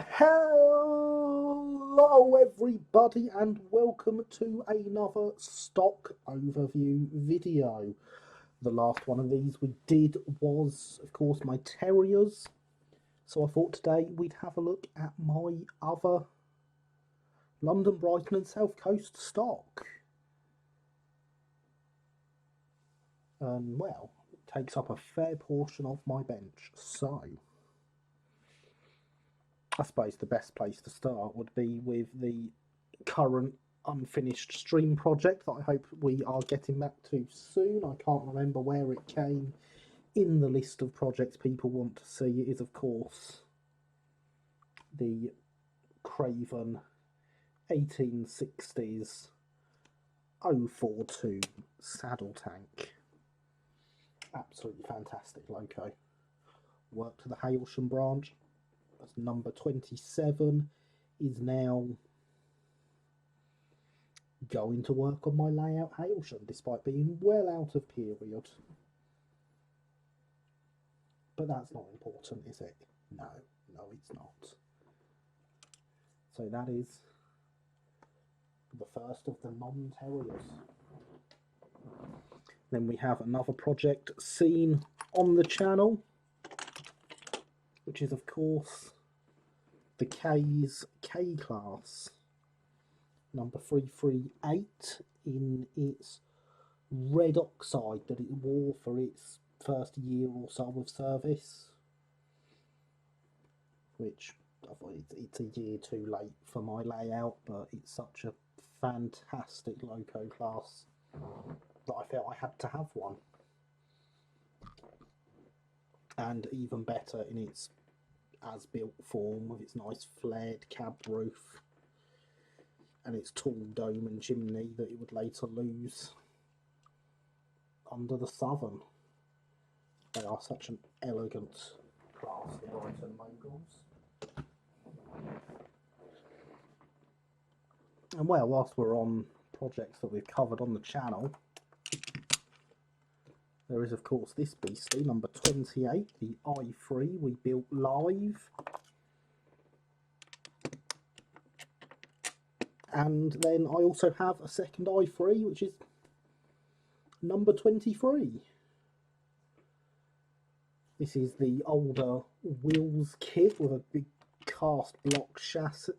Hello everybody and welcome to another stock overview video. The last one of these we did was of course my terriers, so I thought today we'd have a look at my other London, Brighton and South Coast stock. And well, it takes up a fair portion of my bench, so I suppose the best place to start would be with the current unfinished stream project that I hope we are getting back to soon. I can't remember where it came in the list of projects people want to see. It is of course the Craven 1860s 042 saddle tank. Absolutely fantastic loco. Work to the Hailsham branch. As number 27 is now going to work on my layout Hailsham, despite being well out of period. But that's not important, is it? No, it's not. So that is the first of the non-terriers. Then we have another project seen on the channel, which is of course the K's K-Class, number 338, in its red oxide that it wore for its first year or so of service, which it's a year too late for my layout, but it's such a fantastic loco class that I felt I had to have one. And even better in its as-built form, with its nice flared cab roof and its tall dome and chimney that it would later lose under the Southern. They are such an elegant class, the Brighton Locos. And well, whilst we're on projects that we've covered on the channel, there is of course this beastie, number 28, the i3 we built live. And then I also have a second i3, which is number 23. This is the older wheels kit with a big cast block chassis,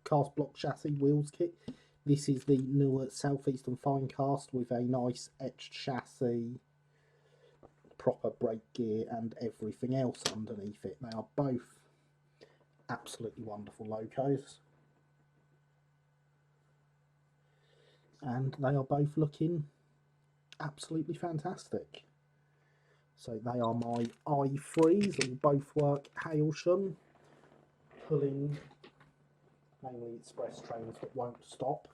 cast block chassis wheels kit. This is the newer Southeastern Fine Cast with a nice etched chassis, proper brake gear and everything else underneath it. They are both absolutely wonderful locos. And they are both looking absolutely fantastic. So they are my i3s, that will both work Hailsham, pulling mainly express trains that won't stop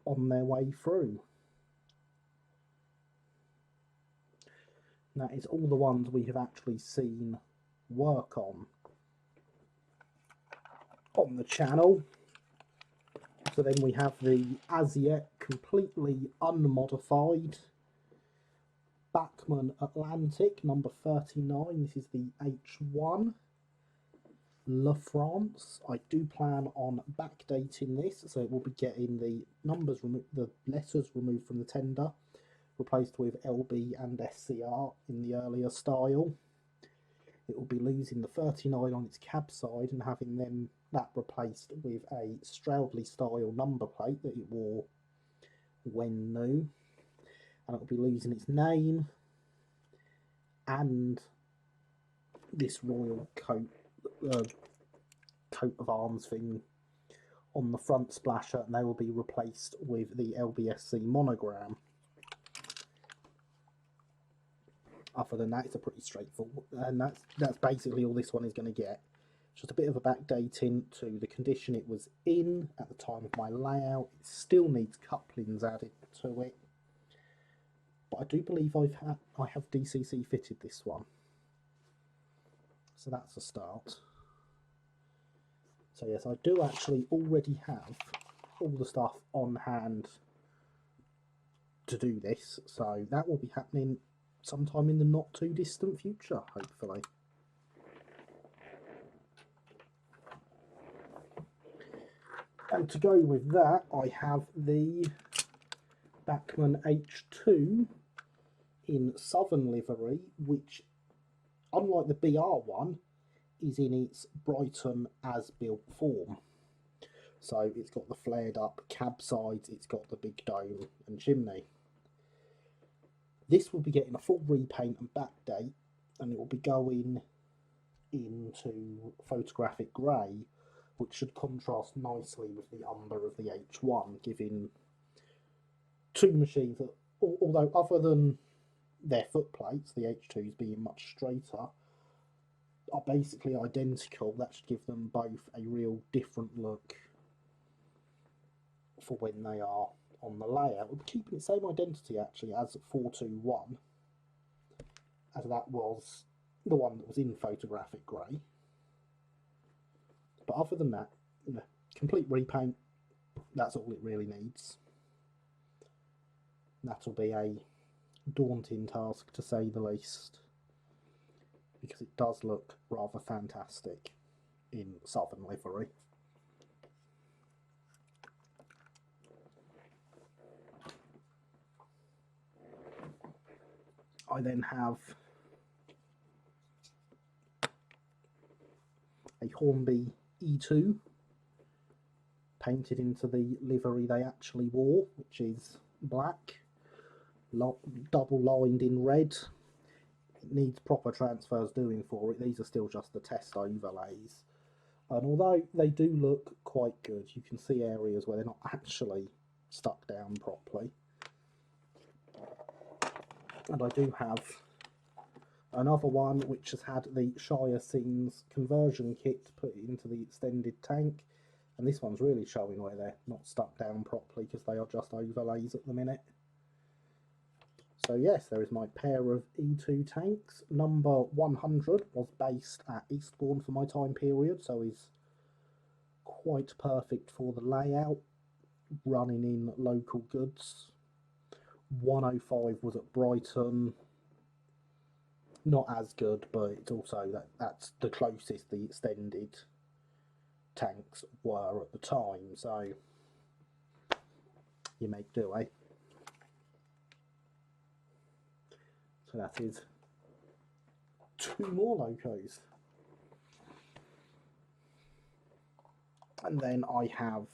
on their way through. And that is all the ones we have actually seen work on the channel. So then we have the as yet completely unmodified Bachmann Atlantic number 39. This is the H1 La France. I do plan on backdating this, so it will be getting the numbers removed, the letters removed from the tender, replaced with LB&SCR in the earlier style. It will be losing the 39 on its cab side and having that replaced with a Stroudley style number plate that it wore when new, and it will be losing its name and this royal coat of arms thing on the front splasher, and they will be replaced with the LBSC monogram. Other than that, it's a pretty straightforward, and that's basically all this one is going to get. Just a bit of a backdating to the condition it was in at the time of my layout. It still needs couplings added to it, but I do believe I have DCC fitted this one, so that's a start. So yes, I do actually already have all the stuff on hand to do this, so that will be happening sometime in the not too distant future, hopefully. And to go with that, I have the Bachmann H2 in Southern livery, which, unlike the BR one, is in its Brighton as-built form. So it's got the flared up cab sides, it's got the big dome and chimney. This will be getting a full repaint and backdate, and it will be going into photographic grey, which should contrast nicely with the umber of the H1, giving two machines that, although other than their footplates, the H2s being much straighter, are basically identical. That should give them both a real different look for when they are on the layout. We're keeping the same identity actually as 421, as that was the one that was in photographic grey. But other than that, you know, complete repaint, that's all it really needs. That'll be a daunting task to say the least, because it does look rather fantastic in Southern livery. I then have a Hornby E2 painted into the livery they actually wore, which is black, double lined in red. It needs proper transfers doing for it. These are still just the test overlays, and although they do look quite good, you can see areas where they're not actually stuck down properly. And I do have another one which has had the Shire Scenes conversion kit put into the extended tank, and this one's really showing where they're not stuck down properly because they are just overlays at the minute. So yes, there is my pair of E2 tanks. Number 100 was based at Eastbourne for my time period, so is quite perfect for the layout, running in local goods. 105 was at Brighton, not as good, but it's also that's the closest the extended tanks were at the time, so you make do, eh? So that is two more Locos. And then I have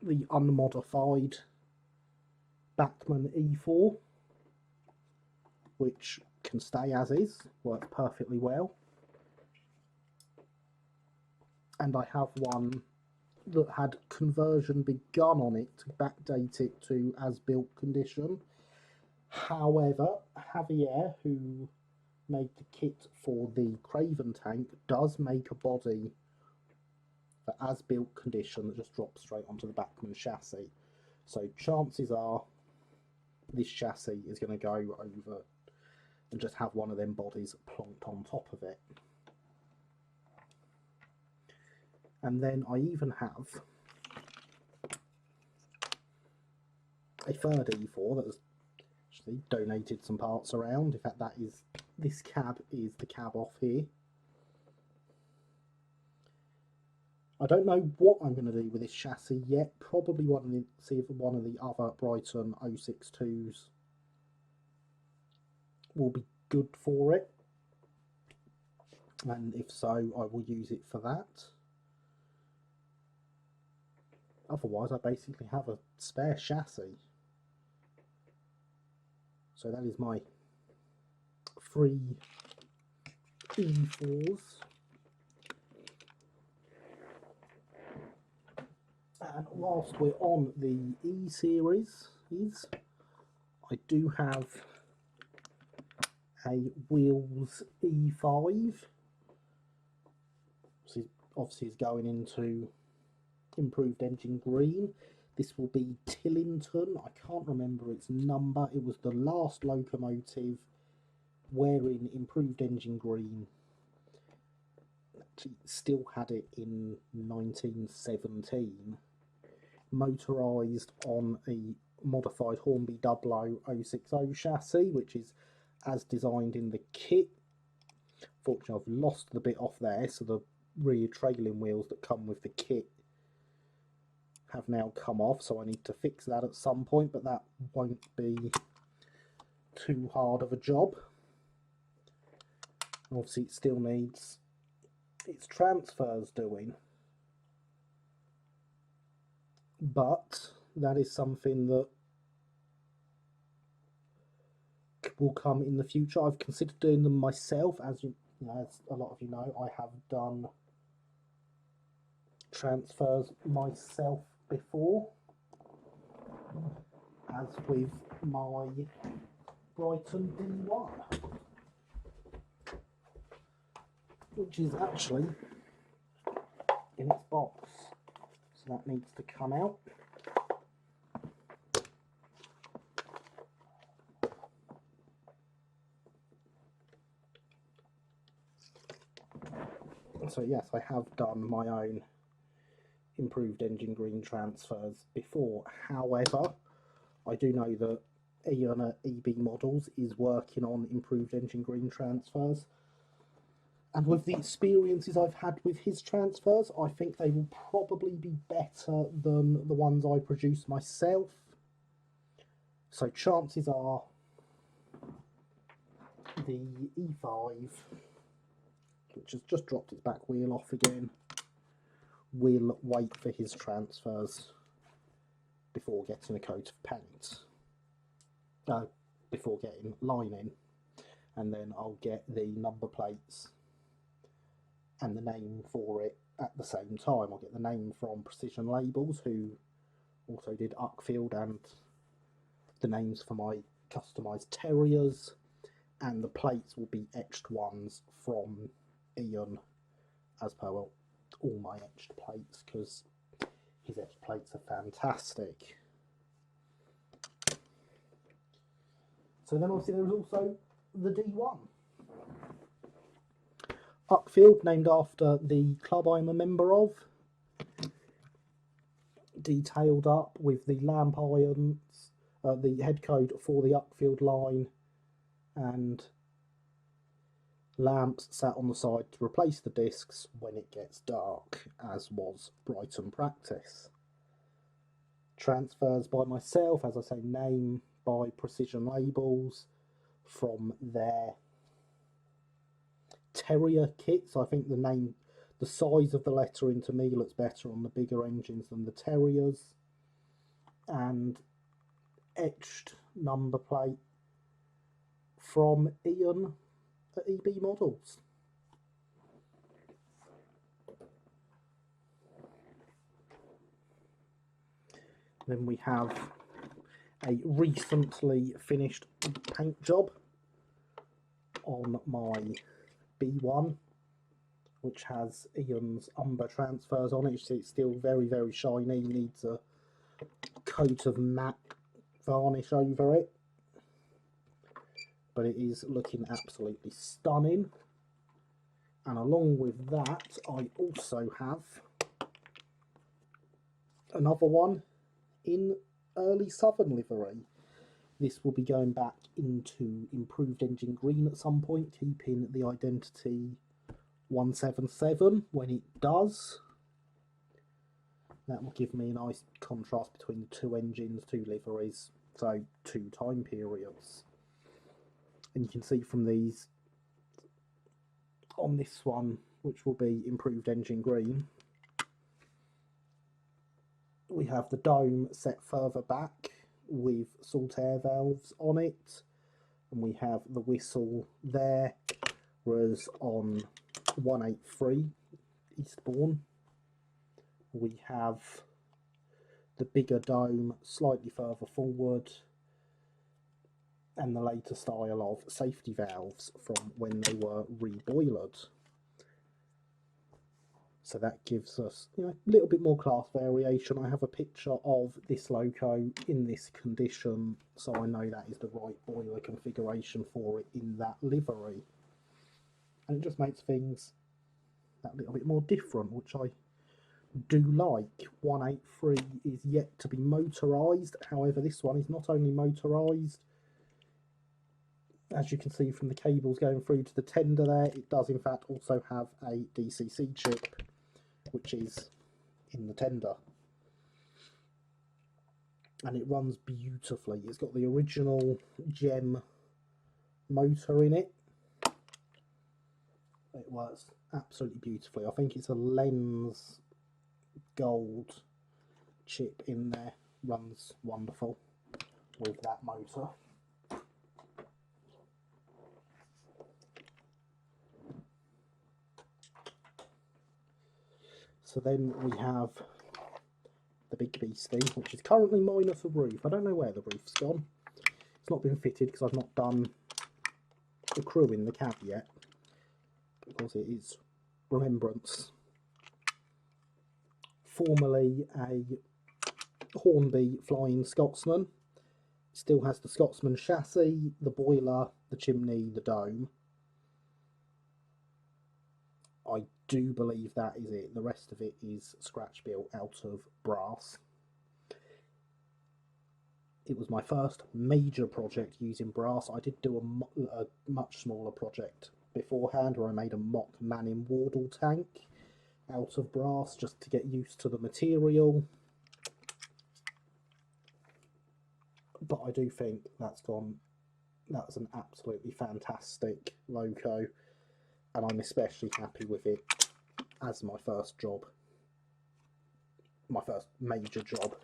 the unmodified Bachmann E4, which can stay as is, works perfectly well. And I have one that had conversion begun on it to backdate it to as-built condition. However, Javier, who made the kit for the Craven tank, does make a body for as-built condition that just drops straight onto the Bachmann chassis. So chances are this chassis is going to go over and just have one of them bodies plonked on top of it. And then I even have a third E4 that has actually donated some parts around. In fact, that is, this cab is the cab off here. I don't know what I'm going to do with this chassis yet. Probably want to see if one of the other Brighton 062s will be good for it, and if so, I will use it for that. Otherwise, I basically have a spare chassis. So that is my 3 E4s. And whilst we're on the E series, I do have a Wheels E5. This obviously is going into improved engine green. This will be Tillington. I can't remember its number. It was the last locomotive wearing improved engine green. Actually, still had it in 1917. Motorised on a modified Hornby 00060 chassis, which is as designed in the kit. Fortunately, I've lost the bit off there, so the rear trailing wheels that come with the kit have now come off, so I need to fix that at some point, but that won't be too hard of a job. Obviously it still needs its transfers doing, but that is something that will come in the future. I've considered doing them myself, as as a lot of you know, I have done transfers myself before, as with my Brighton D1, which is actually in its box, so that needs to come out. So yes, I have done my own improved engine green transfers before. However, I do know that Ian at EB Models is working on improved engine green transfers, and with the experiences I've had with his transfers, I think they will probably be better than the ones I produce myself. So chances are the E5, which has just dropped its back wheel off again, will wait for his transfers before getting a coat of paint, before getting lining, and then I'll get the number plates and the name for it at the same time. I'll get the name from Precision Labels, who also did Uckfield, and the names for my customised terriers, and the plates will be etched ones from Ian, as per, well, all my etched plates, because his etched plates are fantastic. So then obviously there is also the D1. Uckfield, named after the club I'm a member of, detailed up with the lamp irons, the head code for the Uckfield line, and lamps sat on the side to replace the discs when it gets dark, as was Brighton practice. Transfers by myself, as I say, name by Precision Labels from their Terrier kits. I think the name, the size of the lettering to me looks better on the bigger engines than the Terriers, and etched number plate from Ian at EB Models. Then we have a recently finished paint job on my B1, which has Ian's umber transfers on it. You see it's still very, very shiny, needs a coat of matte varnish over it, but it is looking absolutely stunning. And along with that, I also have another one in early Southern livery. This will be going back into improved engine green at some point, keeping the identity 177 when it does. That will give me a nice contrast between the two engines, two liveries, so two time periods. And you can see from these, on this one, which will be improved engine green, we have the dome set further back with salt air valves on it, and we have the whistle there, whereas on 183 Eastbourne we have the bigger dome slightly further forward, and the later style of safety valves from when they were reboilered. So that gives us, a little bit more class variation. I have a picture of this Loco in this condition, so I know that is the right boiler configuration for it in that livery. And it just makes things that little bit more different, which I do like. 183 is yet to be motorised. However, this one is not only motorised, As you can see from the cables going through to the tender there, it does in fact also have a DCC chip, which is in the tender. And it runs beautifully. It's got the original gem motor in it. It works absolutely beautifully. I think it's a lens gold chip in there. Runs wonderful with that motor. So then we have the big beastie, which is currently minus a roof. I don't know where the roof's gone. It's not been fitted because I've not done the crew in the cab yet, because it is Remembrance. Formerly a Hornby Flying Scotsman. Still has the Scotsman chassis, the boiler, the chimney, the dome. I do believe that is it. The rest of it is scratch built out of brass. It was my first major project using brass. I did do a much smaller project beforehand where I made a mock Manning Wardle tank out of brass just to get used to the material. But I do think that's an absolutely fantastic Loco, and I'm especially happy with it as my first job, my first major job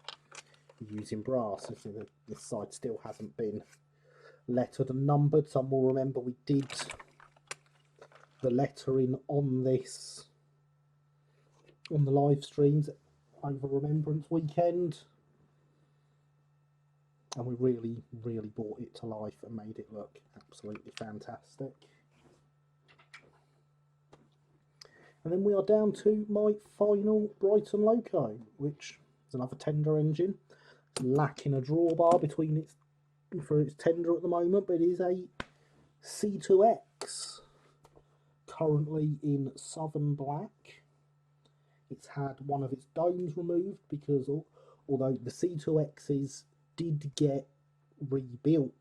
using brass. This side still hasn't been lettered and numbered. Some will remember we did the lettering on this on the live streams over Remembrance weekend, and we really brought it to life and made it look absolutely fantastic. And then we are down to my final Brighton Loco, which is another tender engine. It's lacking a drawbar between its for its tender at the moment, but it is a C2X, currently in Southern Black. It's had one of its domes removed because although the C2Xs did get rebuilt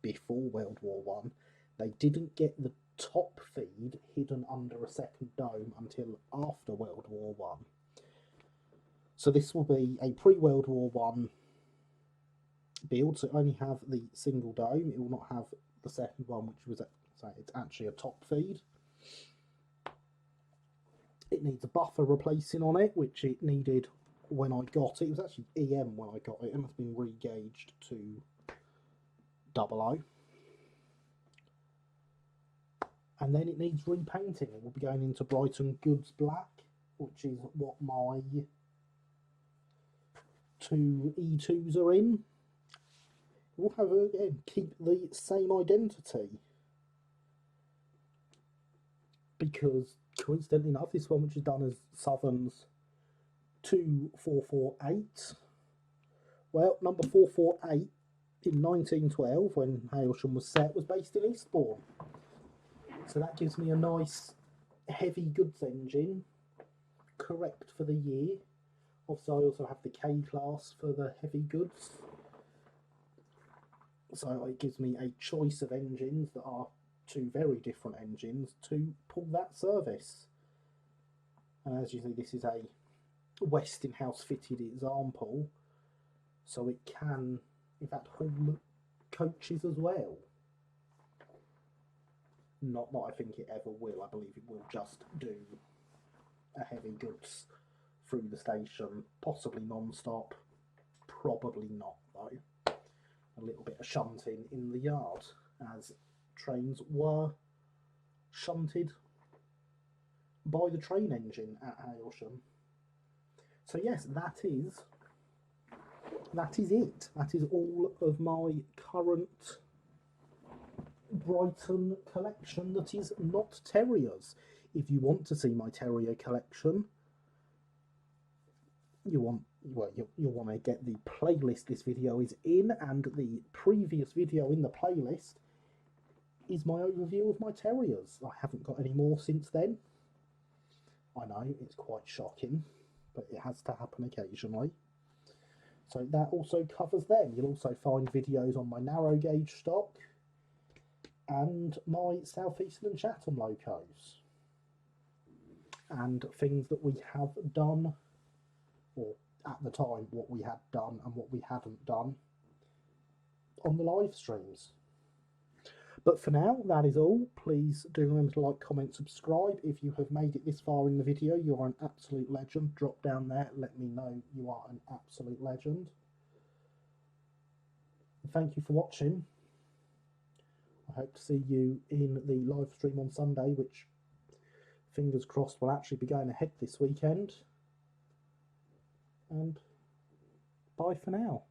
before World War One, they didn't get the top feed hidden under a second dome until after World War One. So this will be a pre-World War One build, so it only have the single dome. It will not have the second one, which was it's actually a top feed. It needs a buffer replacing on it, which it needed when I got it. It was actually EM when I got it, and it's been re-gauged to 00. And then it needs repainting. It will be going into Brighton Goods Black, which is what my two E2s are in. We'll have, again, keep the same identity, because coincidentally enough, this one, which is done as Southern's 2448, well, number 448 in 1912, when Hailsham was set, was based in Eastbourne. So that gives me a nice heavy goods engine, correct for the year. Also, I also have the K-class for the heavy goods. So it gives me a choice of engines that are two very different engines to pull that service. And as you see, this is a Westinghouse fitted example, so it can in fact haul coaches as well. Not that I think it ever will. I believe it will just do a heavy goods through the station, possibly non-stop, probably not though. A little bit of shunting in the yard, as trains were shunted by the train engine at Hailsham. So yes, that is it. That is all of my current Brighton collection that is not terriers. If you want to see my terrier collection, you'll want to get the playlist this video is in, and the previous video in the playlist is my overview of my terriers. I haven't got any more since then. I know, it's quite shocking, but it has to happen occasionally. So that also covers them. You'll also find videos on my narrow gauge stock, and my Southeastern and Chatham locos, and things that we have done, or at the time what we had done and what we hadn't done on the live streams. But for now, that is all. Please do remember to like, comment, subscribe. If you have made it this far in the video, you are an absolute legend. Drop down there, let me know you are an absolute legend. Thank you for watching. I hope to see you in the live stream on Sunday, which, fingers crossed, will actually be going ahead this weekend. And bye for now.